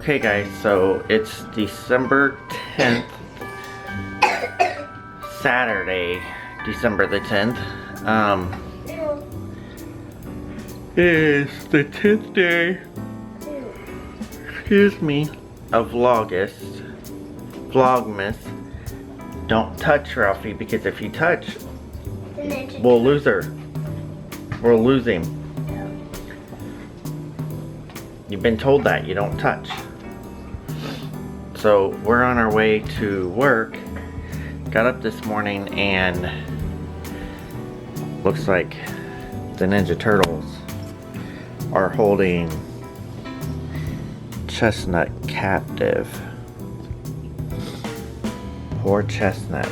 Okay guys, so it's December 10th, Saturday, December the 10th. It's the 10th day, excuse me, of Vlogmas. Don't touch Ralphie, because if you touch, we'll lose her. We'll lose him. You've been told that you don't touch. So we're on our way to work. Got up this morning and looks like the Ninja Turtles are holding Chestnut captive. Poor Chestnut.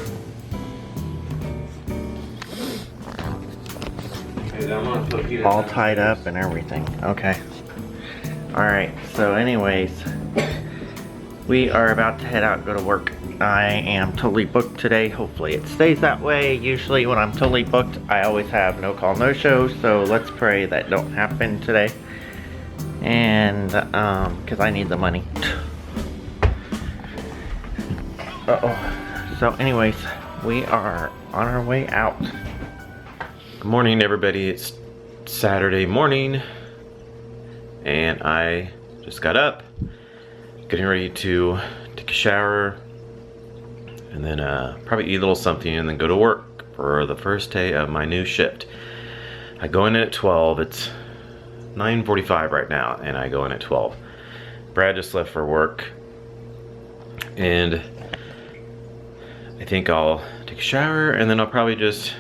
All tied up and everything. Okay. Alright, so anyways, we are about to head out and go to work. I am totally booked today. Hopefully it stays that way. Usually when I'm totally booked, I always have no call, no show. So let's pray that don't happen today. And, because I need the money. Uh-oh. So anyways, we are on our way out. Good morning, everybody. It's Saturday morning. And I just got up, getting ready to take a shower, and then probably eat a little something and then go to work for the first day of my new shift. I go in at 12. It's 9:45 right now, and I go in at 12. Brad just left for work, and I think I'll take a shower, and then I'll probably just,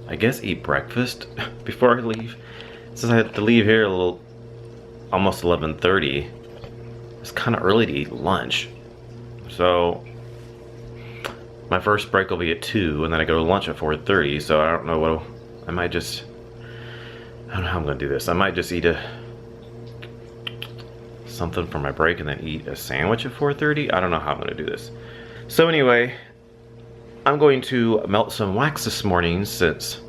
I guess, eat breakfast before I leave. Since I have to leave here almost 11:30, it's kind of early to eat lunch. So my first break will be at 2, and then I go to lunch at 4:30. So I don't know what I might just, I don't know how I'm gonna do this. I might just eat something for my break and then eat a sandwich at 4:30. I don't know how I'm gonna do this. So anyway, I'm going to melt some wax this morning since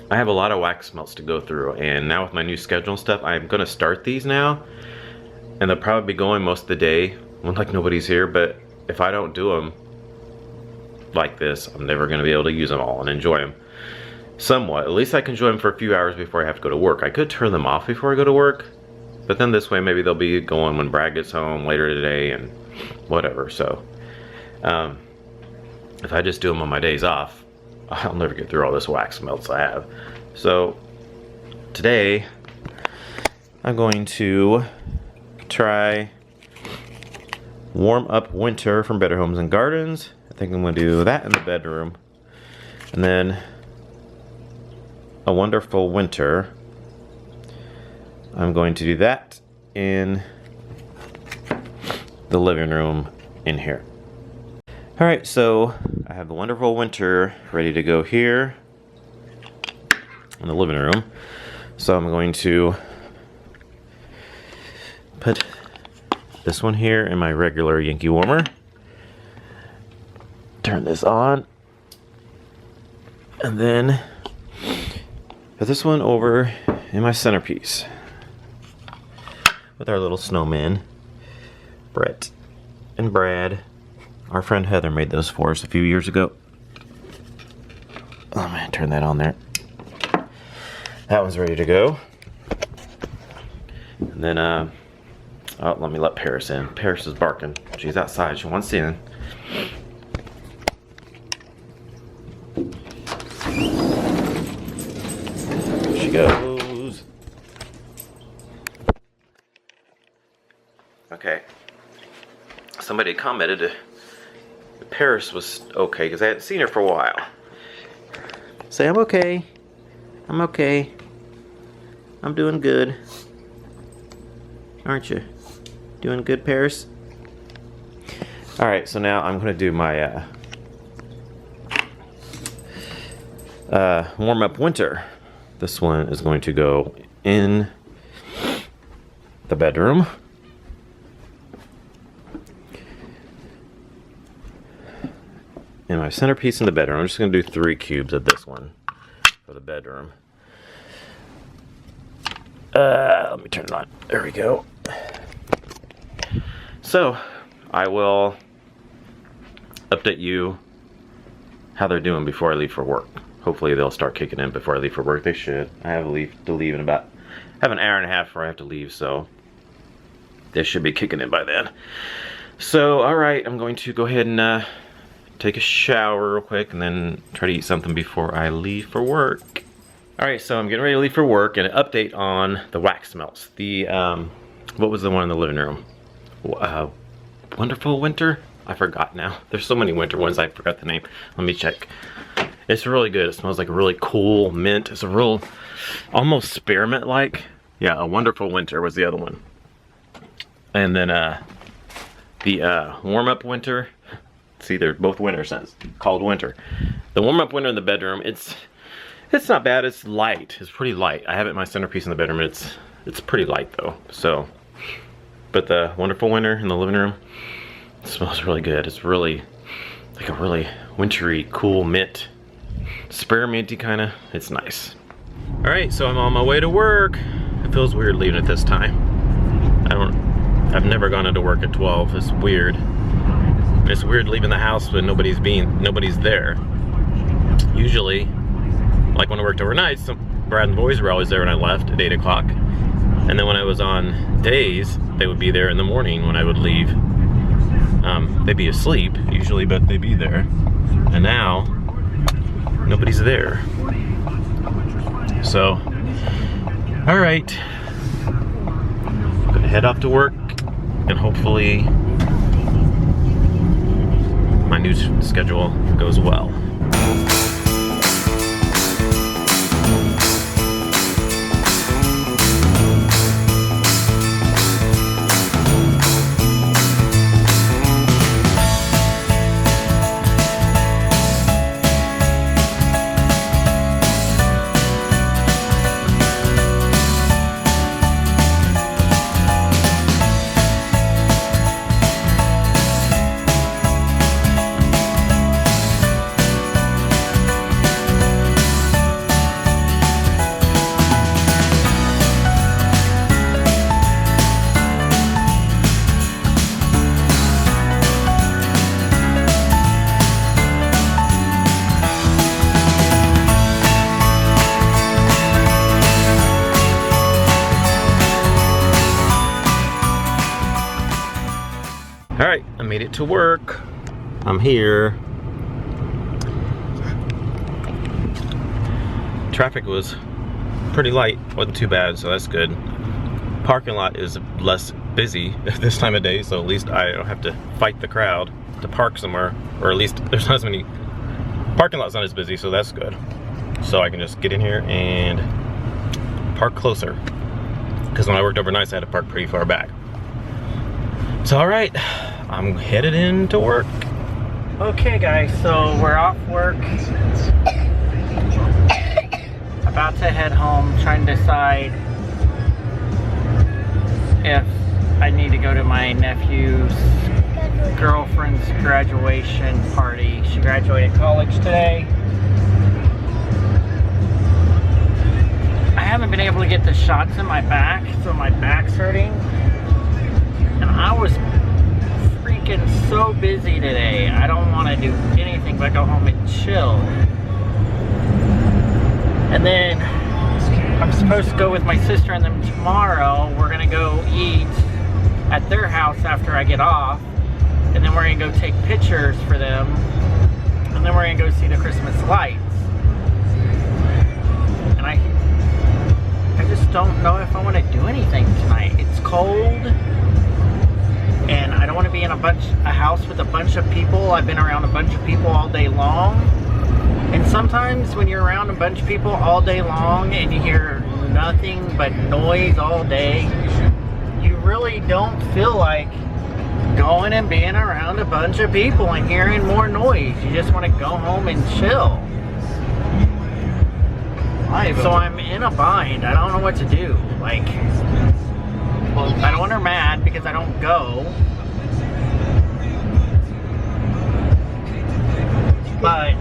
I have a lot of wax melts to go through, and now with my new schedule and stuff, I'm gonna start these now, and they'll probably be going most of the day when like nobody's here. But if I don't do them like this, I'm never gonna be able to use them all and enjoy them somewhat. At least I can enjoy them for a few hours before I have to go to work. I could turn them off before I go to work, but then this way maybe they'll be going when Brad gets home later today and whatever. So if I just do them on my days off, I'll never get through all this wax melts I have. So today I'm going to try Warm Up Winter from Better Homes and Gardens. I think I'm going to do that in the bedroom. And then A Wonderful Winter, I'm going to do that in the living room in here. Alright, so I have the Wonderful Winter ready to go here in the living room. So I'm going to put this one here in my regular Yankee warmer. Turn this on. And then put this one over in my centerpiece with our little snowman, Brett and Brad. Our friend Heather made those for us a few years ago. Oh man, turn that on there. That one's ready to go. And then, oh, let me let Paris in. Paris is barking. She's outside. She wants in. There she goes. Okay. Somebody commented Paris was okay because I hadn't seen her for a while. Say, I'm okay. I'm okay. I'm doing good. Aren't you? Doing good, Paris? Alright, so now I'm going to do my Warm Up Winter. This one is going to go in the bedroom. In my centerpiece in the bedroom. I'm just going to do 3 cubes of this one for the bedroom. Let me turn it on. There we go. So I will update you how they're doing before I leave for work. Hopefully they'll start kicking in before I leave for work. They should. I have to leave in about, I have an hour and a half before I have to leave, so they should be kicking in by then. So, alright, I'm going to go ahead and take a shower real quick and then try to eat something before I leave for work. Alright, so I'm getting ready to leave for work, and an update on the wax melts. The, what was the one in the living room? Wonderful Winter? I forgot now. There's so many winter ones, I forgot the name. Let me check. It's really good. It smells like a really cool mint. It's a real, almost spearmint-like. Yeah, a Wonderful Winter was the other one. And then, the warm-up winter. See, they're both winter scents, called winter. The warm-up winter in the bedroom, it's not bad. It's light. It's pretty light. I have it in my centerpiece in the bedroom. It's pretty light though. So, but the wonderful winter in the living room, it smells really good. It's really like a really wintry, cool mint, spearminty kind of. It's nice. All right, so I'm on my way to work. It feels weird leaving at this time. I've never gone into work at 12. It's weird. It's weird leaving the house when nobody's there. Usually, like when I worked overnight, Brad and the boys were always there when I left at 8 o'clock. And then when I was on days, they would be there in the morning when I would leave. They'd be asleep usually, but they'd be there. And now, nobody's there. So, all right. I'm gonna head off to work, and hopefully my new schedule goes well. Alright, I made it to work. I'm here. Traffic was pretty light, wasn't too bad, so that's good. Parking lot is less busy this time of day, so at least I don't have to fight the crowd to park somewhere, or at least there's not as many. Parking lot's not as busy, so that's good. So I can just get in here and park closer. Because when I worked overnight, I had to park pretty far back. So alright, I'm headed into work. Okay guys, so we're off work. About to head home, trying to decide if I need to go to my nephew's girlfriend's graduation party. She graduated college today. I haven't been able to get the shots in my back, so my back's hurting. And I was freaking so busy today. I don't want to do anything but go home and chill. And then I'm supposed to go with my sister and them tomorrow. We're gonna go eat at their house after I get off. And then we're gonna go take pictures for them. And then we're gonna go see the Christmas lights. And I just don't know if I want to do anything tonight. It's cold. And I don't want to be in a house with a bunch of people. I've been around a bunch of people all day long. And sometimes when you're around a bunch of people all day long and you hear nothing but noise all day, you really don't feel like going and being around a bunch of people and hearing more noise. You just want to go home and chill. So I'm in a bind. I don't know what to do. Like, I don't want her mad because I don't go. But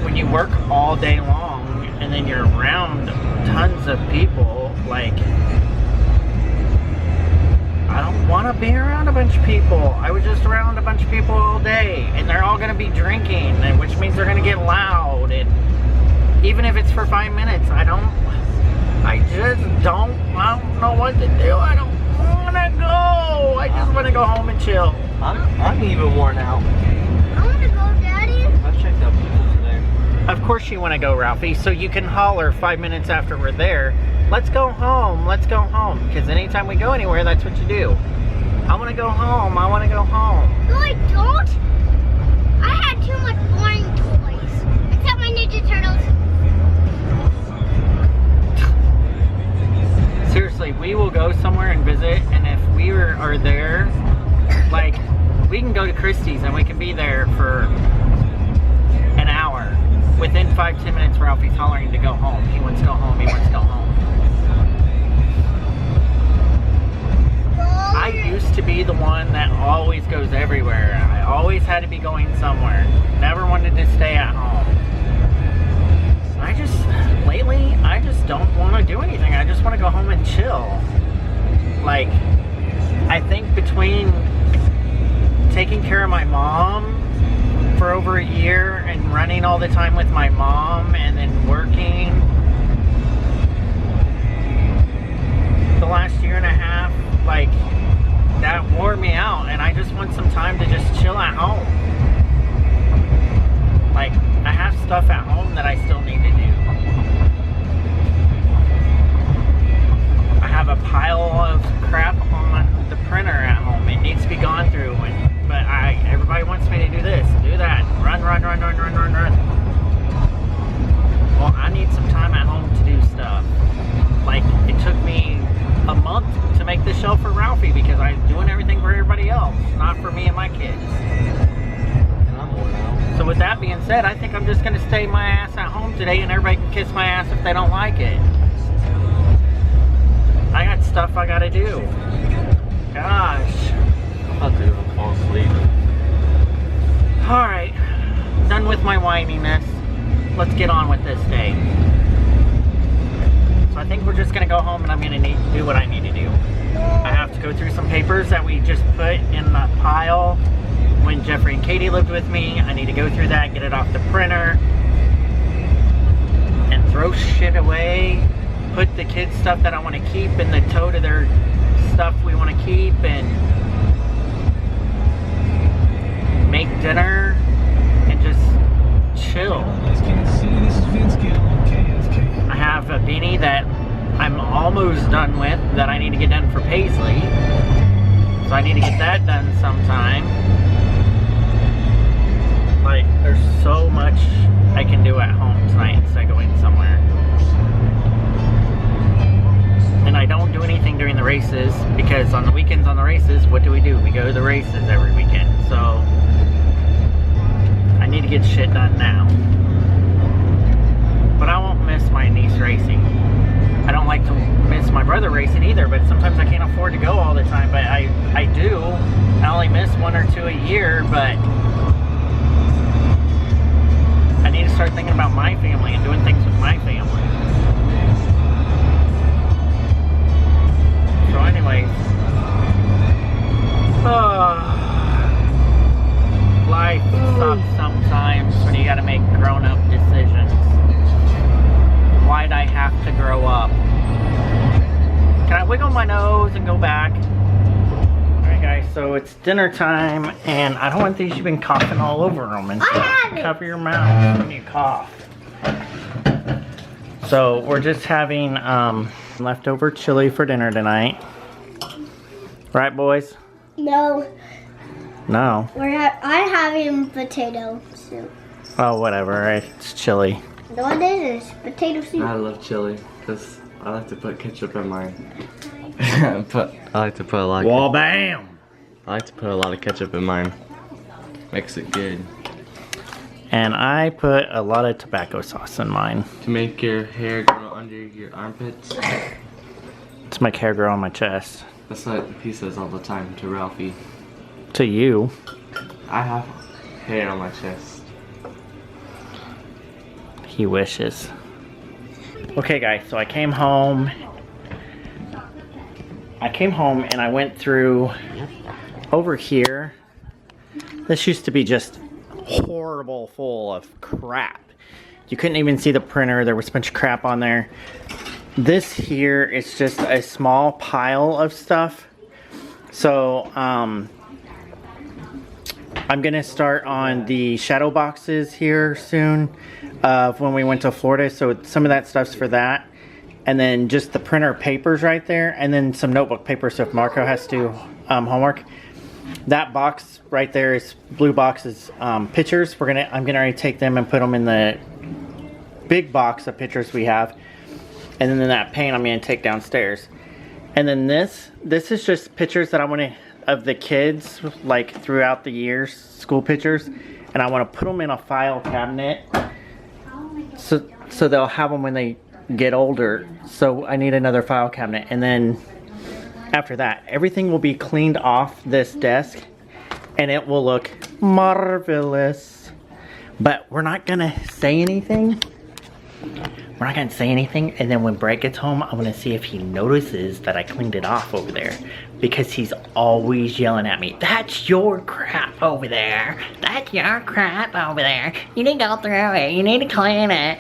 when you work all day long and then you're around tons of people, like, I don't want to be around a bunch of people. I was just around a bunch of people all day, and they're all going to be drinking, which means they're going to get loud. And even if it's for 5 minutes, I don't know what to do. I don't want to go. I just want to go home and chill. I'm even worn out. I want to go, Daddy. I've checked out people today. Of course you want to go, Ralphie, so you can holler 5 minutes after we're there. Let's go home. Let's go home. Because anytime we go anywhere, that's what you do. I want to go home. I want to go home. No, I don't. I had too much boring toys. Except my Ninja Turtles. Seriously, we will go somewhere and visit, and if we are there, like, we can go to Christie's and we can be there for an hour. Within 5-10 minutes, Ralphie's hollering to go home. He wants to go home. He wants to go home. I used to be the one that always goes everywhere. I always had to be going somewhere. Never wanted to stay at home. Lately, I just don't want to do anything. I just want to go home and chill. Like, I think between taking care of my mom for over a year and running all the time with my mom and then working the last year and a half, like, that wore me out, and I just want some time to just chill at home. Like, I have stuff at home that I still need to do. I have a pile of crap on the printer at home. It needs to be gone through, but everybody wants me to do this, do that, run. Well, I need some time at home to do stuff. Like, it took me a month to make this shelf for Ralphie because I was doing everything for everybody else, not for me and my kids. And I'm worn out. So with that being said, I think I'm just going to stay my ass at home today, and everybody can kiss my ass if they don't like it. I got stuff I got to do. Gosh. I'll do it. I'll fall asleep. Alright, done with my whininess. Let's get on with this day. So I think we're just going to go home, and I'm going to need to do what I need to do. I have to go through some papers that we just put in the pile when Jeffrey and Katie lived with me. I need to go through that, get it off the printer, and throw shit away. Put the kids' stuff that I want to keep in the tote of their stuff we want to keep, and make dinner, and just chill. I have a beanie that I'm almost done with that I need to get done for Paisley. So I need to get that done sometime. Like, there's so much I can do at home tonight instead of going somewhere. And I don't do anything during the races because on the weekends on the races, what do? We go to the races every weekend. So I need to get shit done now. But I won't miss my niece racing. I don't like to miss my brother racing either, but sometimes I can't afford to go all the time. But I do. I only miss 1 or 2 a year, but I need to start thinking about my family and doing things with my family. So anyways, life sucks sometimes when you gotta make grown-up decisions. Why'd I have to grow up? Can I wiggle my nose and go back? Alright guys, so it's dinner time, and I don't want these, you've been coughing all over them and stuff. Cover your mouth when you cough. So we're just having leftover chili for dinner tonight. Right, boys? No. No. I'm having potato soup. Oh, whatever. It's chili. No, it isn't. It's potato soup. I love chili because I like to put ketchup in mine. I like to put a lot. Well, bam! I like to put a lot of ketchup in mine. Makes it good. And I put a lot of tobacco sauce in mine. To make your hair grow under your armpits. To make hair grow on my chest. That's what he says all the time to Ralphie. To you. I have hair on my chest. He wishes. Okay guys, so I came home I came home and I went through over here. This used to be just horrible full of crap. You couldn't even see the printer. There was a bunch of crap on there. This here is just a small pile of stuff. So, I'm gonna start on the shadow boxes here soon of when we went to Florida. So some of that stuff's for that. And then just the printer papers right there. And then some notebook papers so if Marco has to do homework. That box right there is blue boxes pictures. I'm gonna already take them and put them in the big box of pictures we have. And then that paint I'm gonna take downstairs. And then this is just pictures that I want to of the kids like throughout the years, school pictures, and I want to put them in a file cabinet so they'll have them when they get older. So I need another file cabinet, and then after that everything will be cleaned off this desk and it will look marvelous. But we're not gonna say anything. We're not gonna say anything, and then when Brett gets home, I'm gonna see if he notices that I cleaned it off over there. Because he's always yelling at me, "That's your crap over there. That's your crap over there. You need to go through it. You need to clean it."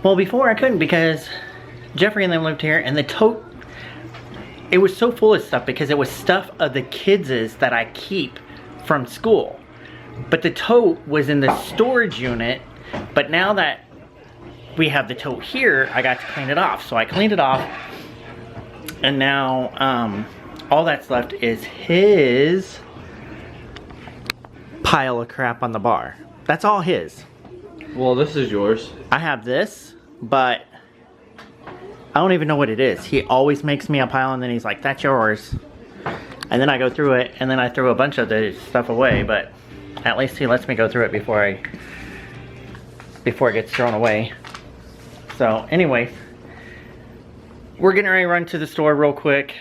Well, before I couldn't because Jeffrey and them lived here, and the tote, it was so full of stuff because it was stuff of the kids' that I keep from school. But the tote was in the storage unit, but now that we have the tote here, I got to clean it off. So I cleaned it off, and now all that's left is his pile of crap on the bar. That's all his. Well, this is yours. I have this, but I don't even know what it is. He always makes me a pile and then he's like, "That's yours." And then I go through it and then I throw a bunch of the stuff away, but at least he lets me go through it before it gets thrown away. So anyway, we're getting ready to run to the store real quick,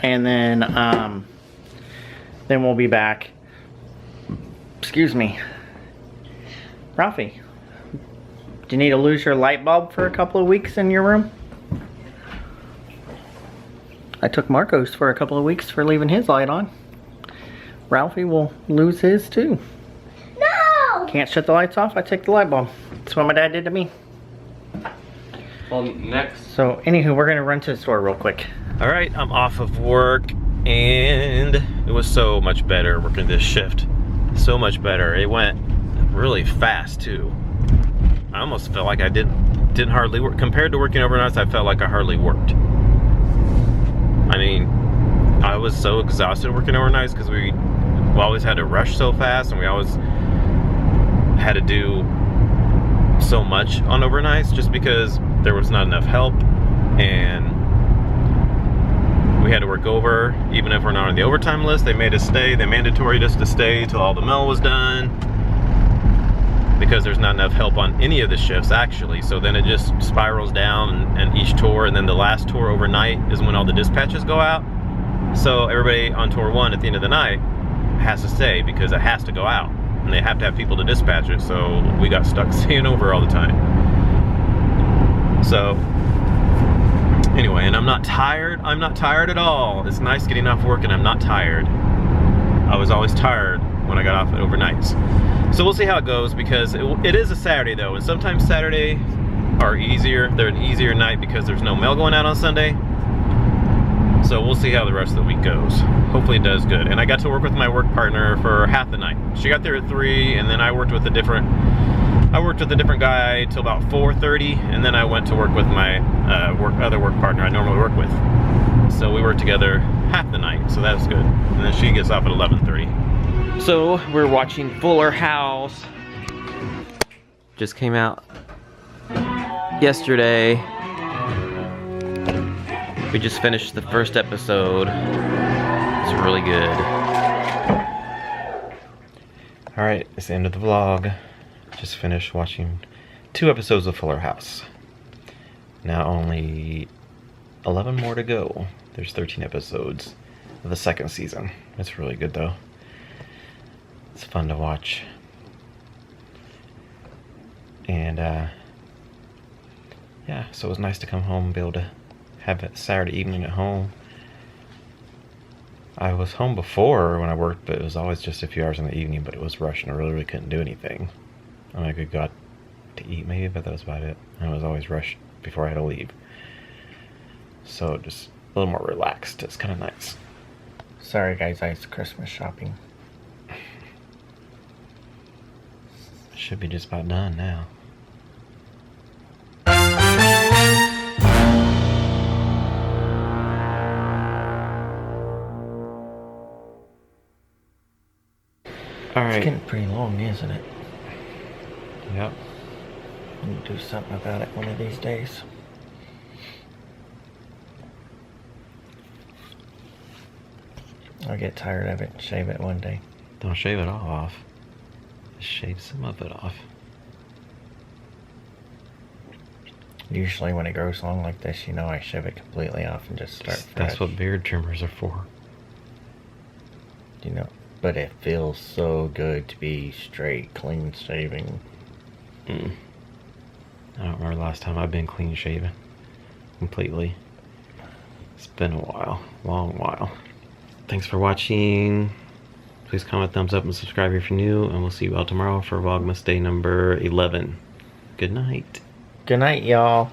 and then we'll be back. Excuse me, Ralphie. Do you need to lose your light bulb for a couple of weeks in your room? I took Marcos for a couple of weeks for leaving his light on. Ralphie will lose his too. No! Can't shut the lights off, I take the light bulb. That's what my dad did to me. Well, next. So, anywho, we're gonna run to the store real quick. All right, I'm off of work, and it was so much better working this shift. So much better. It went really fast too. I almost felt like I didn't hardly work. Compared to working overnights, I felt like I hardly worked. I mean, I was so exhausted working overnights because we always had to rush so fast, and we always had to do so much on overnights just because there was not enough help, and we had to work over. Even if we're not on the overtime list, they made us stay. They mandatoried us to stay till all the mail was done because there's not enough help on any of the shifts actually. So then it just spirals down, and each tour, and then the last tour overnight is when all the dispatches go out. So everybody on tour 1 at the end of the night has to stay because it has to go out, and they have to have people to dispatch it. So we got stuck staying over all the time. So anyway, and I'm not tired. I'm not tired at all. It's nice getting off work and I'm not tired. I was always tired when I got off at overnights. So we'll see how it goes, because it is a Saturday though, and sometimes Saturday are easier. They're an easier night because there's no mail going out on Sunday. So we'll see how the rest of the week goes. Hopefully it does good. And I got to work with my work partner for half the night. She got there at 3, and then I worked with a different guy till about 4:30, and then I went to work with my other work partner I normally work with. So we worked together half the night, so that's good. And then she gets off at 11:30. So we're watching Fuller House. Just came out yesterday. We just finished the first episode. It's really good. All right, it's the end of the vlog. Just finished watching 2 episodes of Fuller House. Now only 11 more to go. There's 13 episodes of the 2nd season. It's really good though. It's fun to watch. And yeah, so it was nice to come home and be able to have that Saturday evening at home. I was home before when I worked, but it was always just a few hours in the evening, but it was rushed and I really couldn't do anything. I mean, I could go out to eat maybe, but that was about it. And I was always rushed before I had to leave. So just a little more relaxed. It's kind of nice. Sorry guys, I was Christmas shopping. Should be just about done now. All right. It's getting pretty long, isn't it? Yep. I need to do something about it one of these days. I'll get tired of it and shave it one day. Don't shave it all off. Just shave some of it off. Usually when it grows long like this, you know, I shave it completely off and just start fresh. That's what beard trimmers are for. You know, but it feels so good to be straight, clean shaving. I don't remember the last time I've been clean shaven. Completely. It's been a while. Long while. Thanks for watching. Please comment, thumbs up, and subscribe if you're new. And we'll see you all tomorrow for Vlogmas day number 11. Good night. Good night, y'all.